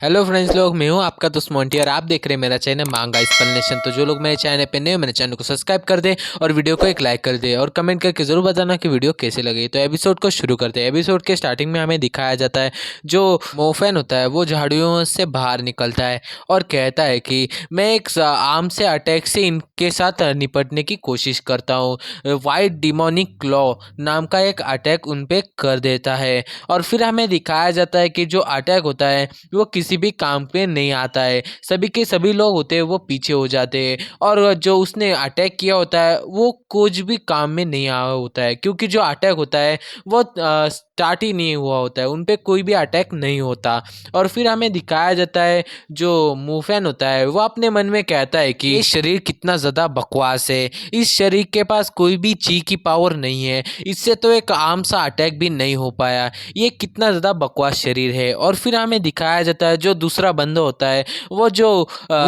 Hello friends लोग, मैं हूं आपका दोस्त मोंटी और आप देख रहे हैं मेरा चैनल मांगा एक्सप्लेनेशन। तो जो लोग मेरे चैनल पे नए हो मेरे चैनल को सब्सक्राइब कर दे और वीडियो को एक लाइक कर दे और कमेंट करके जरूर बताना कि वीडियो कैसे लगी। तो एपिसोड को शुरू करते हैं। एपिसोड के स्टार्टिंग में हमें दिखाया जाता है जो मोफेन होता है वो झाड़ियों से बाहर निकलता है और कहता है कि मैं एक आर्म से अटैक से इनके साथ निपटने की कोशिश करता हूँ। वाइट डिमोनिक क्लॉ नाम का एक अटैक उन पे कर देता है और फिर हमें दिखाया जाता है कि जो अटैक होता है वो किसी भी काम पे नहीं आता है। सभी के सभी लोग होते हैं वो पीछे हो जाते हैं और जो उसने अटैक किया होता है वो कुछ भी काम में नहीं आया होता है, क्योंकि जो अटैक होता है वो स्टार्ट ही नहीं हुआ होता है, उन पे कोई भी अटैक नहीं होता। और फिर हमें दिखाया जाता है जो मूफेन होता है वो अपने मन में कहता है कि ये शरीर कितना ज़्यादा बकवास है, इस शरीर के पास कोई भी ची की पावर नहीं है, इससे तो एक आम सा अटैक भी नहीं हो पाया, ये कितना ज़्यादा बकवास शरीर है। और फिर हमें दिखाया जाता है जो दूसरा बंदा होता है वो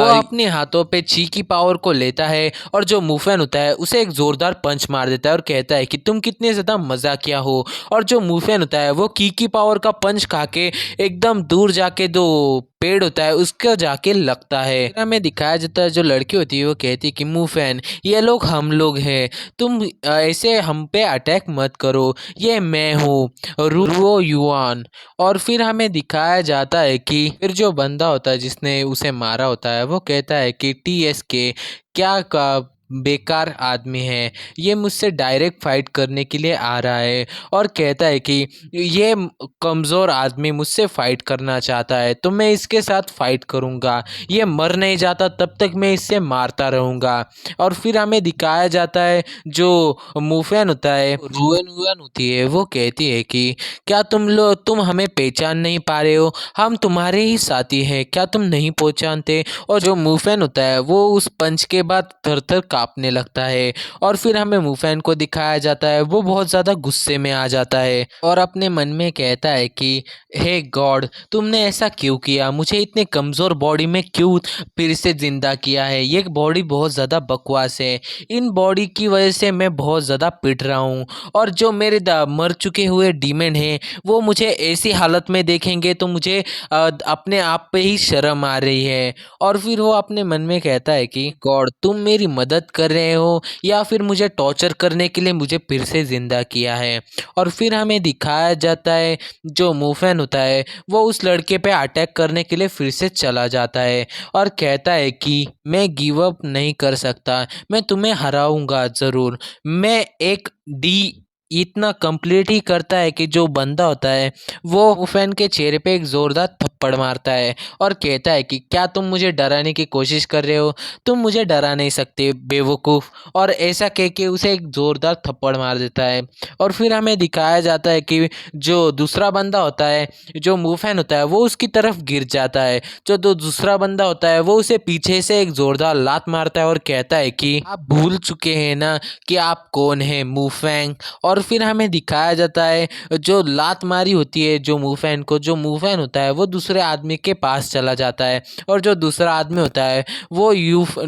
अपने हाथों पे ची की पावर को लेता है और जो मूफेन होता है उसे एक जोरदार पंच मार देता है और कहता है कि तुम कितने ज़्यादा मजाकिया हो। और जो मूफेन होता है वो की पावर का पंच खा के एकदम दूर जाके दो पेड़ होता है उसको जाके लगता है। फिर हमें दिखाया जाता है जो लड़की होती है वो कहती है कि मूफेन ये लोग हम लोग हैं, तुम ऐसे हम पे अटैक मत करो, ये मैं हूँ रुओ युआन। और फिर हमें दिखाया जाता है कि फिर जो बंदा होता है जिसने उसे मारा होता है वो कहता है कि TSK क्या का बेकार आदमी है, ये मुझसे डायरेक्ट फाइट करने के लिए आ रहा है और कहता है कि ये कमज़ोर आदमी मुझसे फाइट करना चाहता है तो मैं इसके साथ फाइट करूँगा, ये मर नहीं जाता तब तक मैं इससे मारता रहूँगा। और फिर हमें दिखाया जाता है जो मूफेन होता है रुएन वुएन होती है वो कहती है कि क्या तुम हमें पहचान नहीं पा रहे हो, हम तुम्हारे ही साथी हैं, क्या तुम नहीं पहचानते। और जो मूफेन होता है वो उस पंच के बाद थर थर कांपने लगता है और फिर हमें मूफेन को दिखाया जाता है वो बहुत ज़्यादा गुस्से में आ जाता है और अपने मन में कहता है कि हे गॉड, तुमने ऐसा क्यों किया, मुझे इतने कमज़ोर बॉडी में क्यों फिर से ज़िंदा किया है, ये बॉडी बहुत ज़्यादा बकवास है, इन बॉडी की वजह से मैं बहुत ज़्यादा पिट रहा हूँ और जो मेरे मर चुके हुए डीमन हैं वो मुझे ऐसी हालत में देखेंगे तो मुझे अपने आप पे ही शर्म आ रही है। और फिर वो अपने मन में कहता है कि गॉड, तुम मेरी मदद कर रहे हो या फिर मुझे टॉर्चर करने के लिए मुझे फिर से ज़िंदा किया है। और फिर हमें दिखाया जाता है जो मूफेन होता है वो उस लड़के पे अटैक करने के लिए फिर से चला जाता है और कहता है कि मैं गिव अप नहीं कर सकता, मैं तुम्हें हराऊंगा ज़रूर। मैं एक डी इतना कंप्लीट ही करता है कि जो बंदा होता है वो मूफेन के चेहरे पे एक ज़ोरदार थप्पड़ मारता है और कहता है कि क्या तुम मुझे डराने की कोशिश कर रहे हो, तुम मुझे डरा नहीं सकते बेवकूफ़। और ऐसा कह के उसे एक ज़ोरदार थप्पड़ मार देता है। और फिर हमें दिखाया जाता है कि जो दूसरा बंदा होता है जो मूफेन होता है वो उसकी तरफ गिर जाता है, जो दूसरा बंदा होता है वो उसे पीछे से एक ज़ोरदार लात मारता है और कहता है कि आप भूल चुके हैं ना कि आप कौन हैं मूफेंग। और फिर हमें दिखाया जाता है जो लात मारी होती है जो मूफेन को, जो मूफेन होता है वो दूसरे आदमी के पास चला जाता है और जो दूसरा आदमी होता है वो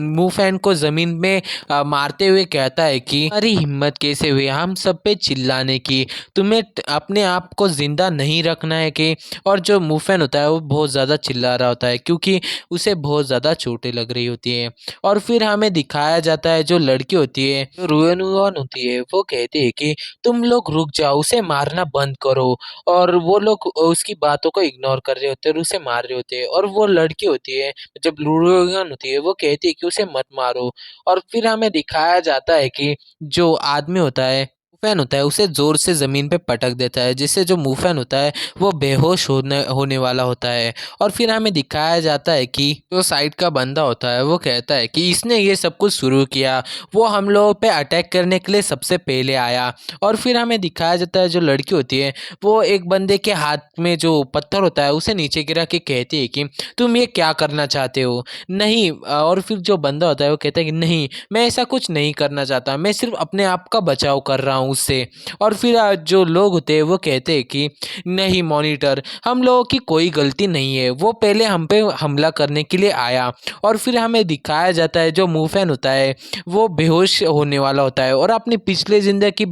मूफेन को ज़मीन में मारते हुए कहता है कि अरे हिम्मत कैसे हुई हम सब पे चिल्लाने की, तुम्हें अपने आप को ज़िंदा नहीं रखना है कि। और जो मूफेन होता है वो बहुत ज़्यादा चिल्ला रहा होता है क्योंकि उसे बहुत ज़्यादा चोटें लग रही होती हैं। और फिर हमें दिखाया जाता है जो लड़की होती है जो रुएनुअन होती है वो कहती है कि तुम लोग रुक जाओ, उसे मारना बंद करो। और वो लोग उसकी बातों को इग्नोर कर रहे होते हैं और उसे मार रहे होते हैं। और वो लड़की होती है जब रुएनुअन होती है वो कहती है कि उसे मत मारो। और फिर हमें दिखाया जाता है कि जो आदमी होता है मूफेन होता है उसे जोर से जमीन पे पटक देता है जिससे जो मूफेन होता है वो बेहोश होने वाला होता है। और फिर हमें दिखाया जाता है कि जो साइड का बंदा होता है वो कहता है कि इसने ये सब कुछ शुरू किया, वो हम लोगों पे अटैक करने के लिए सबसे पहले आया। और फिर हमें दिखाया जाता है जो लड़की होती है वो एक बंदे के हाथ में जो पत्थर होता है उसे नीचे गिरा के कहती है कि तुम ये क्या करना चाहते हो, नहीं। और फिर जो बंदा होता है वो कहता है कि नहीं, मैं ऐसा कुछ नहीं करना चाहता, मैं सिर्फ अपने आप का बचाव कर रहा हूँ उससे। और फिर जो लोग होते हैं वो कहते हैं कि नहीं मॉनिटर, हम लोगों की कोई गलती नहीं है, वो पहले हम पे हमला करने के लिए आया। और फिर हमें दिखाया जाता है जो मूफेन होता है वो बेहोश होने वाला होता है और अपनी पिछले ज़िंदगी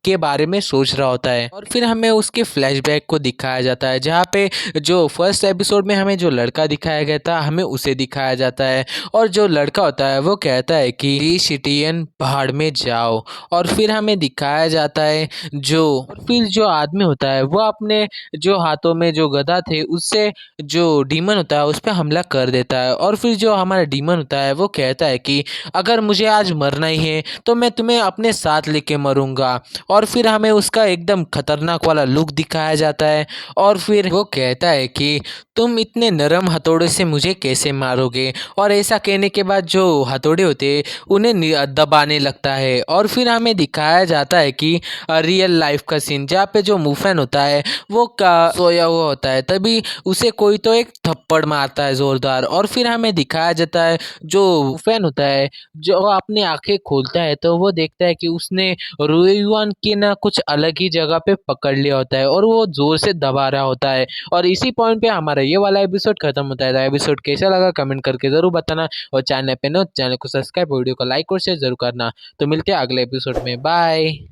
के बारे में सोच रहा होता है। और फिर हमें उसके फ्लैशबैक को दिखाया जाता है, जहाँ पे जो फर्स्ट एपिसोड में हमें जो लड़का दिखाया गया था हमें उसे दिखाया जाता है। और जो लड़का होता है वो कहता है कि सिटियन पहाड़ में जाओ। और फिर हमें दिखाया जाता है जो और फिर जो आदमी होता है वो अपने जो हाथों में जो गदा थे उससे जो डीमन होता है उस पर हमला कर देता है। और फिर जो हमारा डीमन होता है वो कहता है कि अगर मुझे आज मरना ही है तो मैं तुम्हें अपने साथ लेके मरूंगा। और फिर हमें उसका एकदम खतरनाक वाला लुक दिखाया जाता है। और फिर वो कहता है कि तुम इतने नरम हथौड़े से मुझे कैसे मारोगे। और ऐसा कहने के बाद जो हथौड़े होते हैं उन्हें दबाने लगता है। और फिर हमें दिखाया जाता है कि रियल लाइफ का सीन, जहाँ पे जो मुफैन होता है वो सोया हुआ होता है, तभी उसे कोई तो एक थप्पड़ मारता है जोरदार। और फिर हमें दिखाया जाता है जो मुफैन होता है जो अपनी आंखें खोलता है तो वो देखता है कि उसने रुईयुआन की ना कुछ अलग ही जगह पे पकड़ लिया होता है और वो जोर से दबा रहा होता है। और इसी पॉइंट पे हमारा ये वाला एपिसोड खत्म होता है। तो एपिसोड कैसा लगा कमेंट करके जरूर बताना, और चैनल पे न चैनल को सब्सक्राइब, वीडियो को लाइक और शेयर जरूर करना। तो मिलते हैं अगले एपिसोड में, बाय।